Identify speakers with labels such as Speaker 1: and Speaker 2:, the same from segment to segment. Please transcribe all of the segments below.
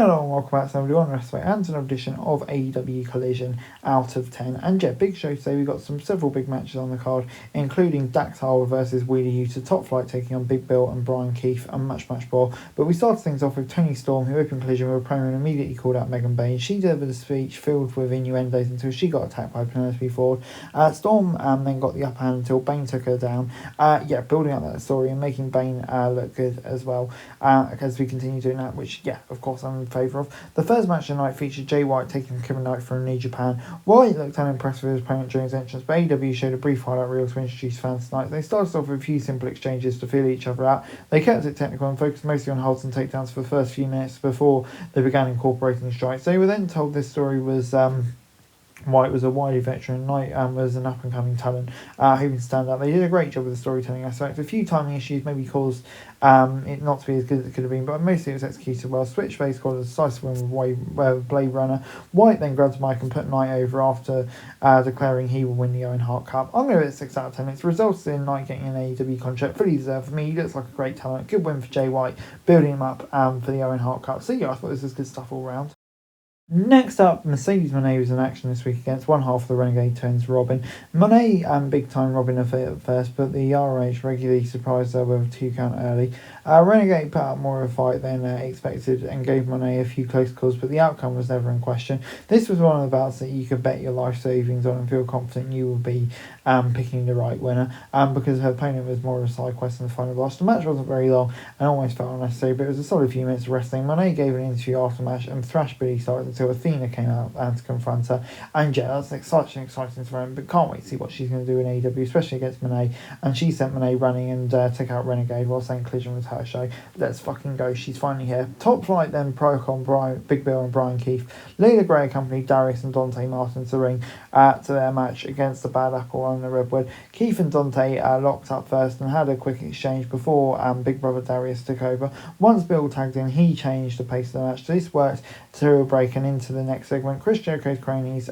Speaker 1: Hello and welcome back to everyone, Wrestling and an edition of AEW Collision Out of 10. And yeah, big show today. We've got several big matches on the card, including Dax Harwood versus Wheeler Yuta, Top Flight taking on Big Bill and Brian Keefe, and much more. But we started things off with Toni Storm, who opened Collision with a promo and immediately called out Megan Bayne. She delivered a speech filled with innuendos until she got attacked by Penelope Ford. Storm then got the upper hand until Bayne took her down. Building up that story and making Bayne look good as well as we continue doing that, which, of course, I'm in favour of. The first match of the night featured Jay White taking Kevin Knight from New Japan. White looked unimpressed with his opponent during his entrance, but AEW showed a brief highlight reel to introduce fans tonight. They started off with a few simple exchanges to feel each other out. They kept it technical and focused mostly on holds and takedowns for the first few minutes before they began incorporating strikes. They were then told this story was White was a wily veteran, Knight was an up-and-coming talent who can stand out. They did a great job with the storytelling aspect. A few timing issues maybe caused it not to be as good as it could have been, but mostly it was executed well. Switchblade got a decisive win with Blade Runner. White then grabbed the mic and put Knight over after declaring he will win the Owen Hart Cup. I'm going to give it 6 out of 10. It's resulted in Knight getting an AEW contract, fully deserved for me. He looks like a great talent. Good win for Jay White, building him up for the Owen Hart Cup. So I thought this was good stuff all round. Next up, Mercedes Moné was in action this week against one half of the Renegade Twins, Robin. Moné big time Robin at first, but the ROH regularly surprised her with a 2 count early. Renegade put up more of a fight than expected and gave Moné a few close calls, but the outcome was never in question. This was one of the bouts that you could bet your life savings on and feel confident you will be picking the right winner because her opponent was more of a side quest in the final boss. The match wasn't very long and almost felt unnecessary, but it was a solid few minutes of wrestling. Moné gave an interview after the match and thrashed Billy started until Athena came out to confront her. And that's exciting for him, but can't wait to see what she's going to do in AEW, especially against Moné. And she sent Moné running and took out Renegade while saying Collision was her show. Let's fucking go, she's finally here. Top Flight then broke on Big Bill and Brian Keefe. Leila Gray accompanied Darius and Dante Martin to the ring to their match against the Bad Apple and the Redwood. Keefe and Dante locked up first and had a quick exchange before Big Brother Darius took over. Once Bill tagged in, he changed the pace of the match. This worked to a break and into the next segment. Chris Jericho's cronies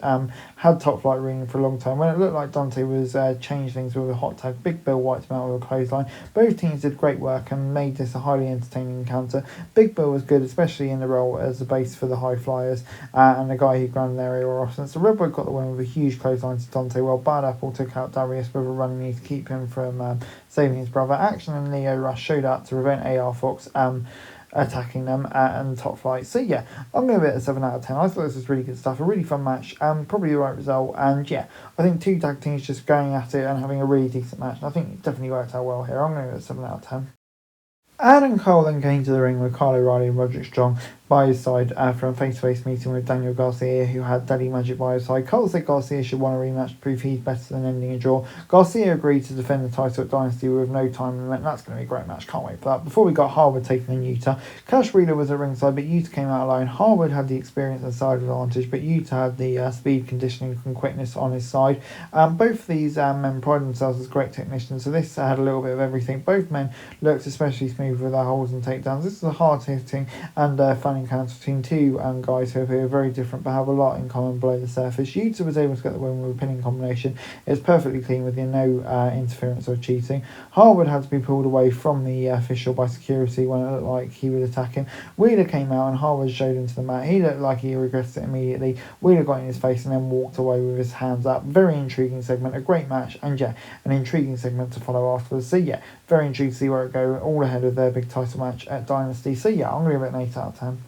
Speaker 1: had Top Flight ringing for a long time. When it looked like Dante was changed things with a hot tag, Big Bill wiped him out with a clothesline. Both teams did great work and made this a highly entertaining encounter. Big Bill was good, especially in the role as the base for the High Flyers and the guy who grounded their area off. Since the Redwood got the win with a huge clothesline to Dante, while Bad Apple took out Darius with a running knee to keep him from saving his brother. Action and Leo Rush showed up to prevent AR Fox attacking them and Top Flight. So I'm going to give it a 7 out of 10. I thought this was really good stuff, a really fun match, probably the right result, and I think 2 tag teams just going at it and having a really decent match, and I think it definitely worked out well here. I'm going to give it a 7 out of 10. Adam Cole then came to the ring with Kyle O'Reilly and Roderick Strong by his side for a face-to-face meeting with Daniel Garcia, who had Daddy Magic by his side. Cole said Garcia should want a rematch to prove he's better than ending a draw. Garcia agreed to defend the title at Dynasty with no time limit. That's going to be a great match, can't wait for that. Before we got Harwood taking on Yuta, Cash Wheeler was at ringside, but Yuta came out alone. Harwood had the experience and side advantage, but Yuta had the speed, conditioning and quickness on his side. Both of these men pride themselves as great technicians, so this had a little bit of everything. Both men looked especially smooth with their holds and takedowns. This is a hard-hitting and fun encounter between 2 guys who are very different but have a lot in common below the surface. Yuta was able to get the win with a pinning combination. It was perfectly clean with no interference or cheating. Harwood had to be pulled away from the official by security when it looked like he would attack him. Wheeler came out and Harwood showed him to the mat. He looked like he regretted it immediately. Wheeler got in his face and then walked away with his hands up. Very intriguing segment, a great match, and an intriguing segment to follow afterwards. So very intrigued to see where it goes, all ahead of their big title match at Dynasty. So I'm going to give it an 8 out of 10.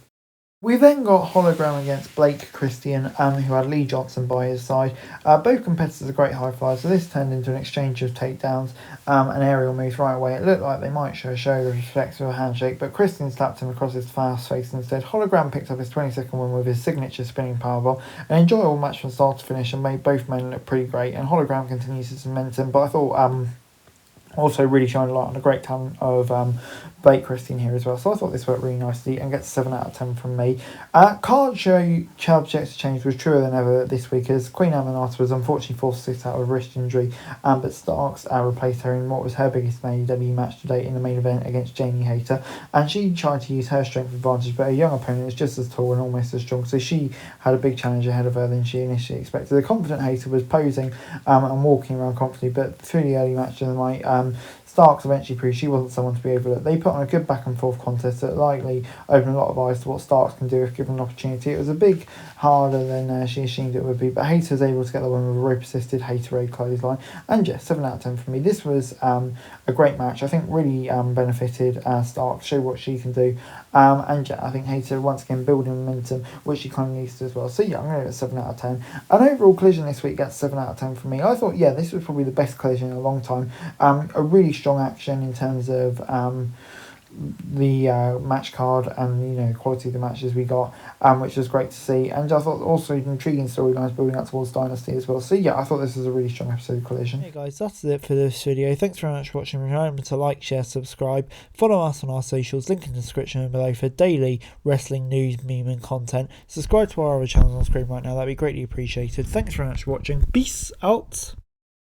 Speaker 1: We then got Hologram against Blake Christian, who had Lee Johnson by his side. Both competitors are great high flyers, so this turned into an exchange of takedowns and aerial moves right away. It looked like they might show a show of respect with a handshake, but Christian slapped him across his fast face instead. Hologram picked up his 22nd win with his signature spinning powerbomb. An enjoyable match from start to finish and made both men look pretty great, and Hologram continues his momentum, but I thought also really shine a light on the great talent of Blake Christian here as well. So I thought this worked really nicely and gets 7 out of 10 from me. Card show subject to change was truer than ever this week as Queen Amanata was unfortunately forced to sit out with wrist injury, but Starks replaced her in what was her biggest AEW match to date in the main event against Jamie Hayter, and she tried to use her strength advantage, but her young opponent is just as tall and almost as strong, so she had a big challenge ahead of her than she initially expected. The confident Hayter was posing and walking around confidently, but through the early match of the night, Starks eventually proved she wasn't someone to be overlooked. They put on a good back and forth contest that likely opened a lot of eyes to what Starks can do if given an opportunity. It was a big harder than she assumed it would be, but Hayter was able to get the win with a rope-assisted Haterade clothesline. And yeah, 7 out of 10 for me. This was a great match. I think really benefited Starks, show what she can do. And yeah, I think Hayter once again building momentum, which she kind of needs to as well. So yeah, I'm going to give it 7 out of 10. An overall Collision this week gets 7 out of 10 for me. I thought, yeah, this was probably the best Collision in a long time. A really strong action in terms of the match card and quality of the matches we got, which was great to see. And I thought also intriguing storylines building up towards Dynasty as well. So yeah, I thought this was a really strong episode of Collision. Hey guys, that's it for this video. Thanks very much for watching. Remember to like, share, subscribe, follow us on our socials, link in the description below for daily wrestling news, meme and content. Subscribe to our other channels on screen right now, that'd be greatly appreciated. Thanks very much for watching. Peace out.